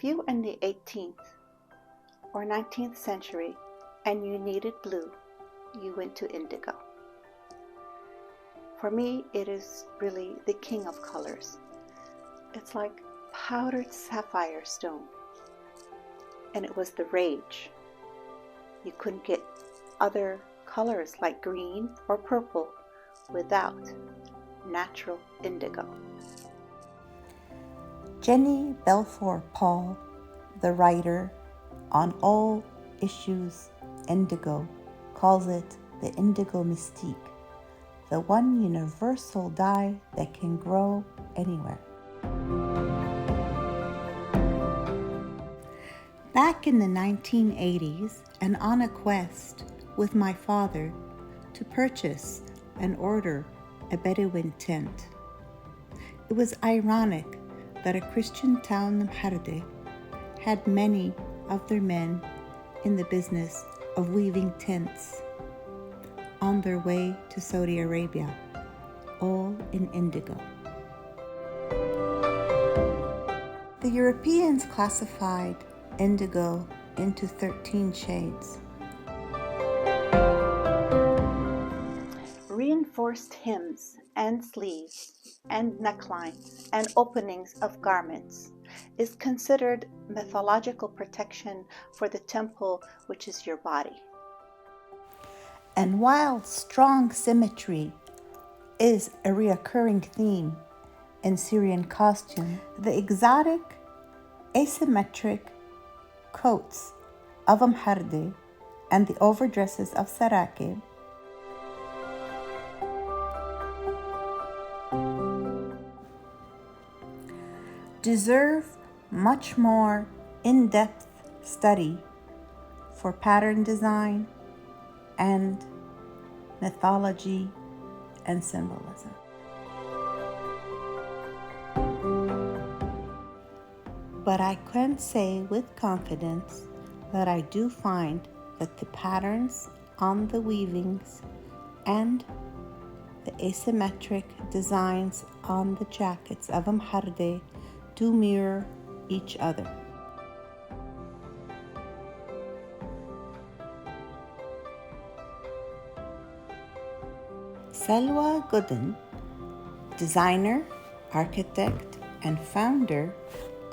If you were in the 18th or 19th century and you needed blue, you went to indigo. For me, it is really the king of colors. It's like powdered sapphire stone. And it was the rage. You couldn't get other colors like green or purple without natural indigo. JennyBalfour-Paul, the writer on all issues indigo, calls it the indigo mystique, the one universal dye that can grow anywhere. Back in the 1980s, and on a quest with my father to purchase and order a Bedouin tent, it was ironic that a Christian town, Mhardeh, had many of their men in the business of weaving tents on their way to Saudi Arabia, all in indigo. The Europeans classified indigo into 13 shades. Reinforced hems and sleeves and necklines and openings of garments is considered mythological protection for the temple, which is your body. And while strong symmetry is a recurring theme in Syrian costume, the exotic, asymmetric coats of Mhardeh and the overdresses of Sarakib deserve much more in-depth study for pattern design and mythology and symbolism. But I can say with confidence that I do find that the patterns on the weavings and the asymmetric designs on the jackets of Mhardeh do mirror each other. Salwa Gooden, designer, architect, and founder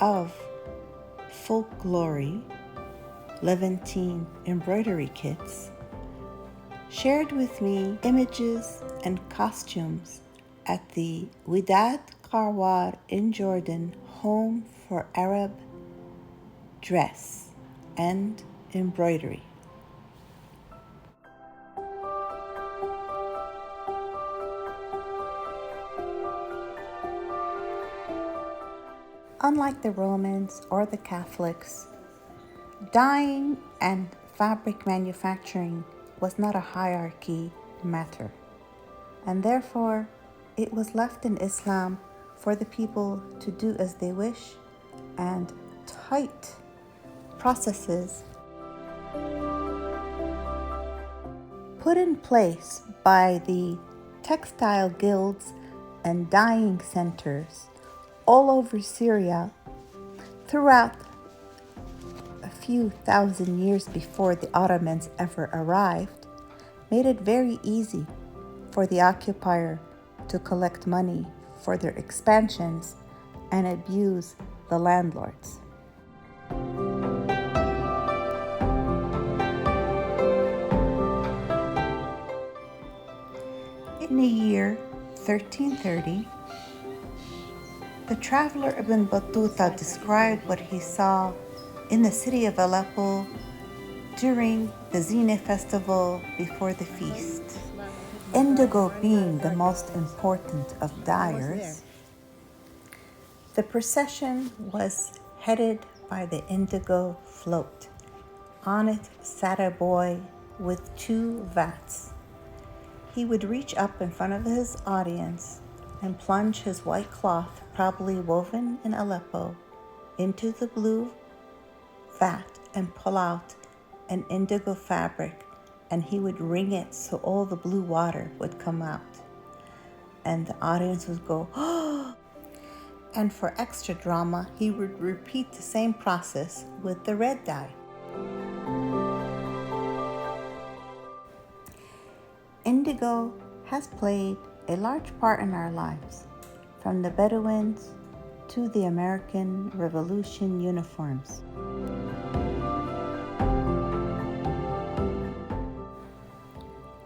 of Folklory Levantine embroidery kits, shared with me images and costumes at the Widad Qarwar in Jordan Home for Arab Dress and Embroidery. Unlike the Romans or the Catholics, dyeing and fabric manufacturing was not a hierarchy matter, and therefore it was left in Islam for the people to do as they wish, and tight processes put in place by the textile guilds and dyeing centers all over Syria throughout a few thousand years before the Ottomans ever arrived, made it very easy for the occupier to collect money for their expansions and abuse the landlords. In the year 1330, the traveler Ibn Battuta described what he saw in the city of Aleppo during the Zine festival before the feast. Indigo being the most important of dyers, the procession was headed by the indigo float. On it sat a boy with 2 vats. He would reach up in front of his audience and plunge his white cloth, probably woven in Aleppo, into the blue vat and pull out an indigo fabric, and he would wring it so all the blue water would come out. And the audience would go, "Oh!" And for extra drama, he would repeat the same process with the red dye. Indigo has played a large part in our lives, from the Bedouins to the American Revolution uniforms.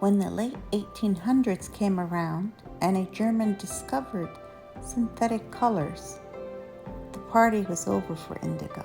When the late 1800s came around and a German discovered synthetic colors, the party was over for indigo.